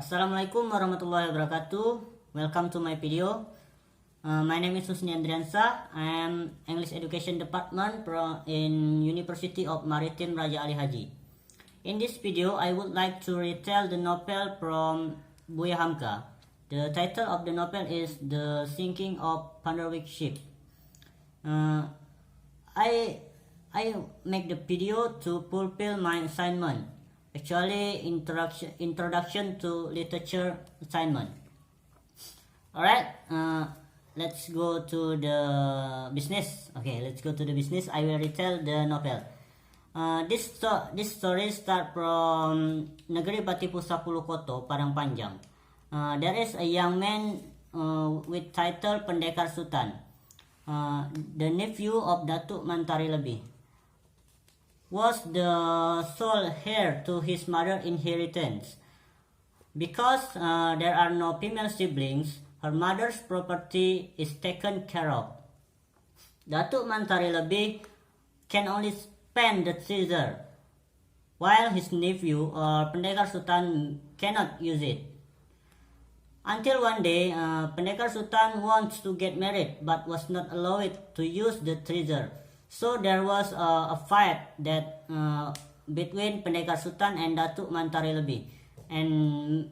Assalamualaikum warahmatullahi wabarakatuh. Welcome to my video. My name is Husni Andriansyah. I am English Education Department in University of Maritime Raja Ali Haji. In this video, I would like to retell the novel from Buya Hamka. The title of the novel is The Sinking of Panderwick Ship. I make the video to fulfill my assignment. Actually, introduction to literature assignment. Alright, let's go to the business. Okay, let's go to the business. I will retell the novel. This story start from Negeri Batipu 10 Koto, Padang Panjang. There is a young man with title Pendekar Sultan, the nephew of Datuk Mantari Lebih. Was the sole heir to his mother's inheritance. Because there are no female siblings, her mother's property is taken care of. Datuk Mantari Lebih can only spend the treasure, while his nephew or Pendekar Sultan cannot use it. Until one day, Pendekar Sultan wants to get married but was not allowed to use the treasure. So there was a fight that between Pendekar Sultan and Datuk Mantari Lebih, and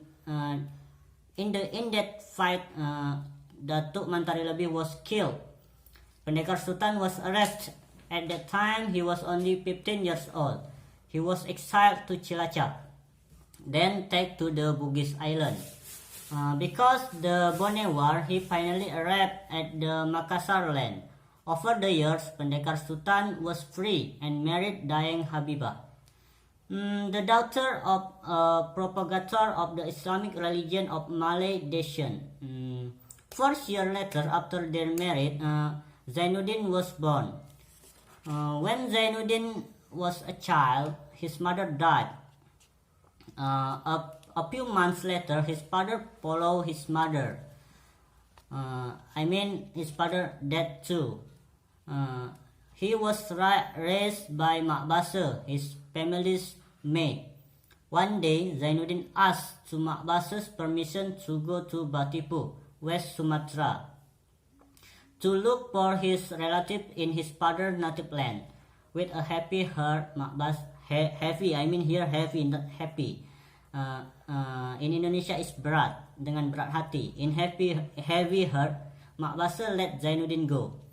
in that fight, Datuk Mantari Lebih was killed. Pendekar Sultan was arrested. At that time, he was only 15 years old. He was exiled to Cilacap, then taken to the Bugis Island. Because the Boneh War, he finally arrived at the Makassar land. Over the years, Pendekar Sultan was free and married Dayang Habibah, the daughter of a propagator of the Islamic religion of Malay descent. 4 years later, after their marriage, Zainuddin was born. When Zainuddin was a child, his mother died. A few months later, his father followed his mother. His father died too. He was raised by Mak Basa, his family's maid. One day, Zainuddin asked to Mak Basa's permission to go to Batipu, West Sumatra, to look for his relative in his father's native land. With a happy heart, heavy, not happy. In Indonesia is berat, dengan berat hati. In heavy heart, Mak Basa let Zainuddin go.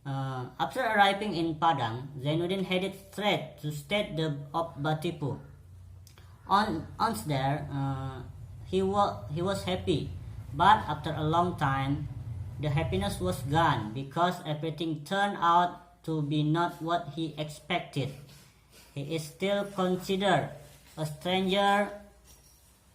After arriving in Padang, Zainuddin headed straight to state of Batipu. Once there, he was happy, but after a long time, the happiness was gone because everything turned out to be not what he expected. He is still considered a stranger,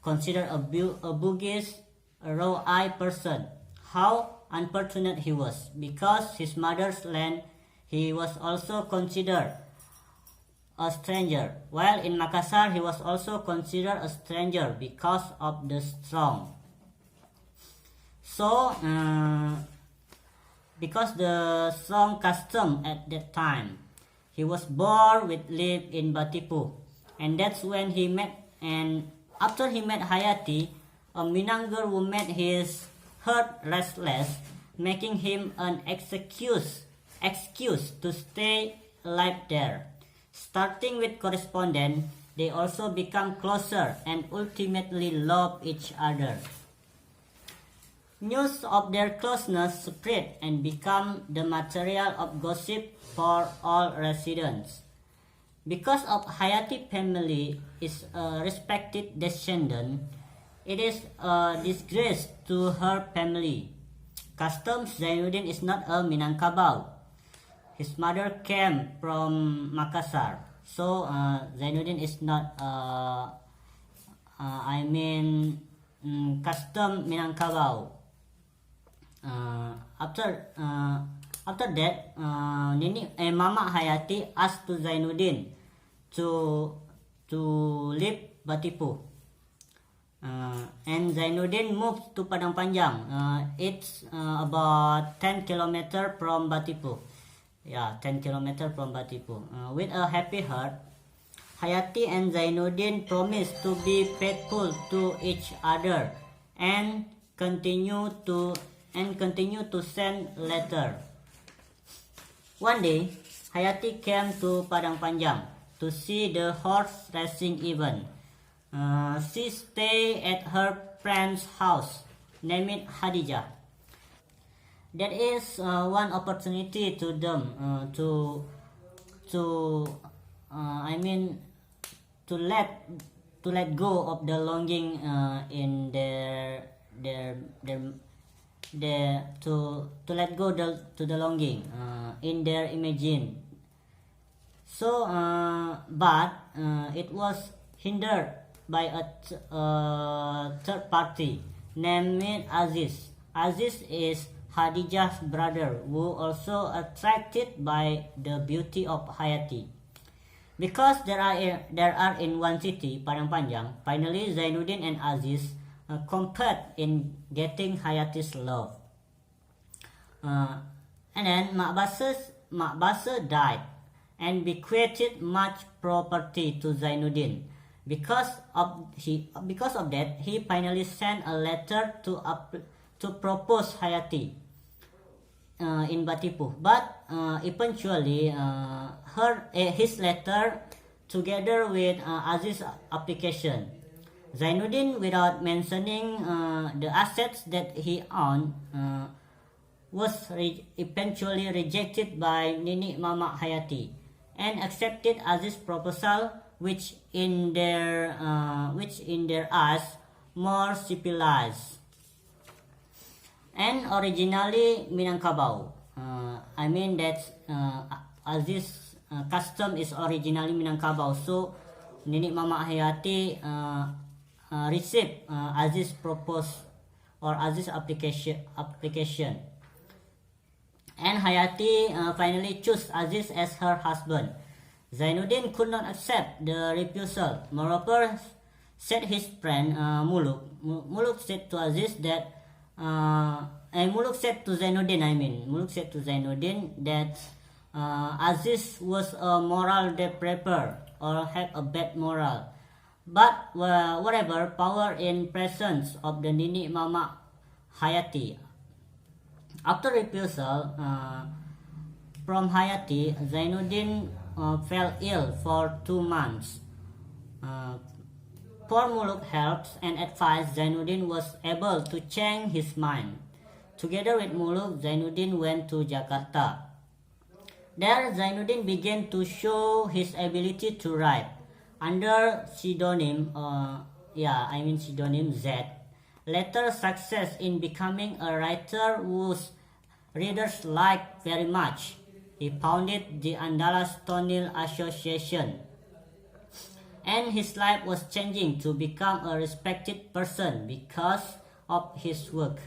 considered a Bugis, a raw-eyed person. How unfortunate he was. Because his mother's land, he was also considered a stranger. While in Makassar, he was also considered a stranger because of the strong. So, because the strong custom at that time, he was born with live in Batipu, and that's when he met. And after he met Hayati, a Minang girl who made his heart restless, making him an excuse to stay alive there. Starting with correspondence, they also become closer and ultimately love each other. News of their closeness spread and become the material of gossip for all residents. Because of Hayati family is a respected descendant, it is a disgrace to her family. Customs, Zainuddin is not a Minangkabau. His mother came from Makassar. So, Zainuddin is not custom Minangkabau. After that, Mama Hayati asked to Zainuddin to leave Batipu. And Zainuddin moved to Padang Panjang. It's about 10 kilometers from Batipu. 10 kilometers from Batipu. With a happy heart, Hayati and Zainuddin promised to be faithful to each other and continue to send letter. One day, Hayati came to Padang Panjang to see the horse racing event. She stayed at her friend's house, named Khadijah. That is one opportunity to them to let go of the longing in to let go to the longing in their imagine. So, but it was hindered by a third party named Aziz. Aziz is Khadijah's brother, who also attracted by the beauty of Hayati. Because there are in one city, Padang Panjang, finally Zainuddin and Aziz compared in getting Hayati's love. And then Mak Basir died and bequeathed much property to Zainuddin. Because of that, he finally sent a letter to propose Hayati in Batipuh. But eventually, his letter, together with Aziz's application, Zainuddin, without mentioning the assets that he owned, was eventually rejected by Nini Mama Hayati and accepted Aziz's proposal, which in their eyes more civilized and originally Minangkabau. Aziz's custom is originally Minangkabau. So Nini Mama Hayati received Aziz's proposal or Aziz's application. And Hayati finally chose Aziz as her husband. Zainuddin could not accept the refusal. Moreover, said his friend Muluk. Muluk said to Aziz that Muluk said to Zainuddin that Aziz was a moral depraver or had a bad moral. But whatever power in presence of the Nini Mama Hayati. After refusal from Hayati, Zainuddin fell ill for 2 months. For Muluk helps and advice, Zainuddin was able to change his mind. Together with Muluk, Zainuddin went to Jakarta. There, Zainuddin began to show his ability to write under pseudonym Z. Later success in becoming a writer whose readers liked very much. He founded the Andalas Tonil Association, and his life was changing to become a respected person because of his work.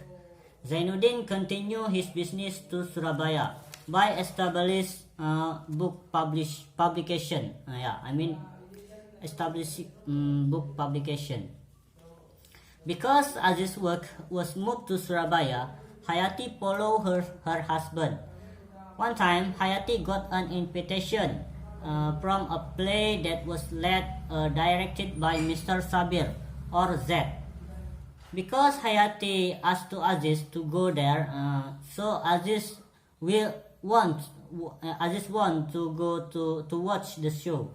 Zainuddin continued his business to Surabaya by established book publication. Book publication. Because Aziz's work was moved to Surabaya, Hayati followed her husband. One time, Hayati got an invitation from a play that was directed by Mr. Sabir or Z. Because Hayati asked to Aziz to go there, so Aziz want to go to watch the show.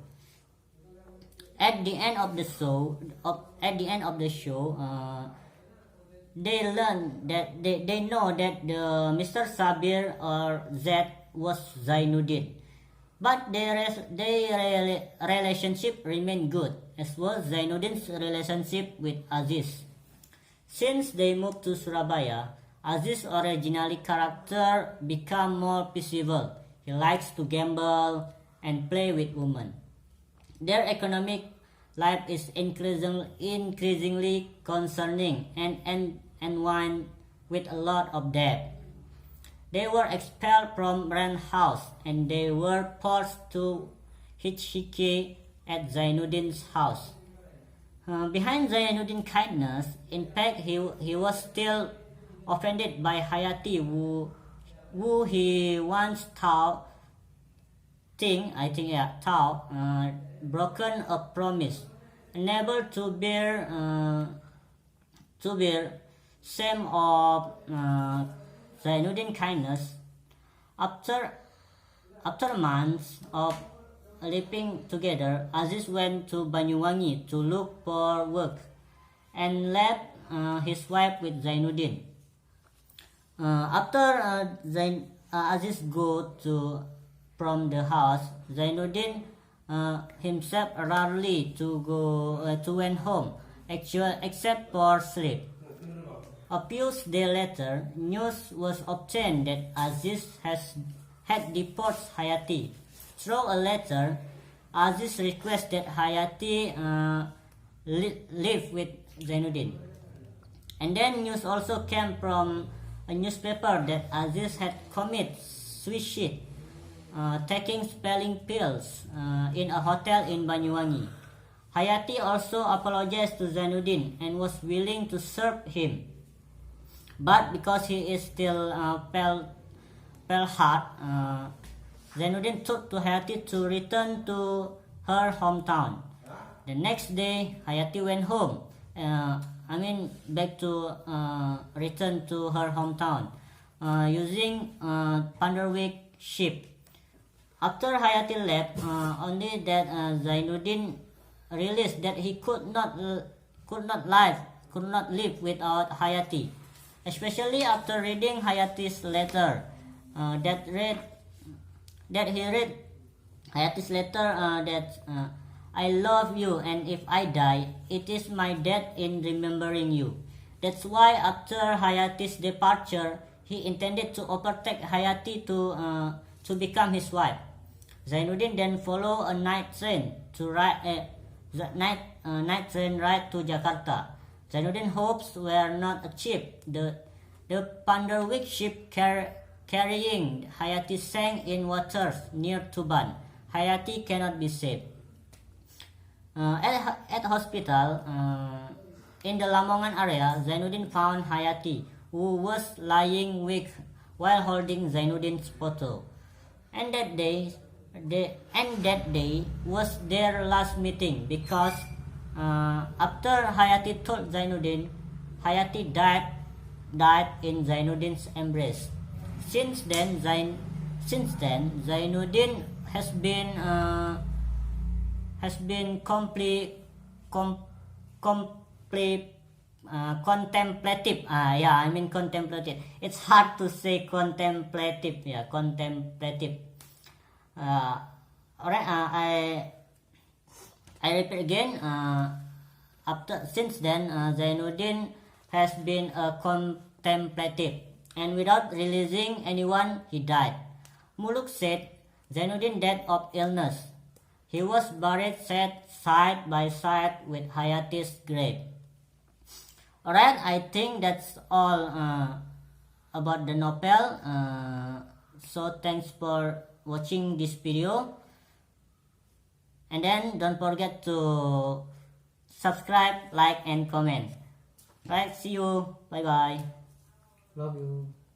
At the end of the show, they learn that they know that the Mr. Sabir or Z was Zainuddin, but their relationship remained good, as was Zainuddin's relationship with Aziz. Since they moved to Surabaya, Aziz's original character became more peaceable. He likes to gamble and play with women. Their economic life is increasingly concerning and one with a lot of debt. They were expelled from rent house and they were forced to hitchhike at Zainuddin's house. Behind Zainuddin's kindness, in fact, he was still offended by Hayati, who he once thought Tao, broken a promise, unable to bear shame of Zainuddin's kindness. After months of living together, Aziz went to Banyuwangi to look for work and left his wife with Zainuddin. After Aziz go from the house, Zainuddin himself rarely went home, except for sleep. A few days later, news was obtained that Aziz had deported Hayati. Through a letter, Aziz requested Hayati live with Zainuddin. And then news also came from a newspaper that Aziz had committed suicide, taking spelling pills in a hotel in Banyuwangi. Hayati also apologized to Zainuddin and was willing to serve him. But because he is still pale heart, Zainuddin told to Hayati to return to her hometown. The next day, Hayati went home. Back to return to her hometown using Panderwick ship. After Hayati left, only that Zainuddin realized that he could not live without Hayati, especially after reading Hayati's letter. He read Hayati's letter that I love you, and if I die, it is my death in remembering you. That's why after Hayati's departure, he intended to overtake Hayati to become his wife. Zainuddin then followed a night train ride to Jakarta. Zainuddin's hopes were not achieved. The Panderwick ship carrying Hayati sank in waters near Tuban. Hayati cannot be saved. At hospital in the Lamongan area, Zainuddin found Hayati, who was lying weak while holding Zainuddin's photo. And that day was their last meeting, because after Hayati told Zainuddin, Hayati died in Zainuddin's embrace. Since then, Zainuddin has been contemplative. Contemplative. It's hard to say contemplative. Contemplative. Alright. I repeat again. Since then, Zainuddin has been contemplative, and without releasing anyone, he died. Muluk said Zainuddin died of illness. He was buried side by side with Hayati's grave. Alright, I think that's all about the novel. So thanks for watching this video. And then don't forget to subscribe, like, and comment. Right, see you. Bye bye. Love you.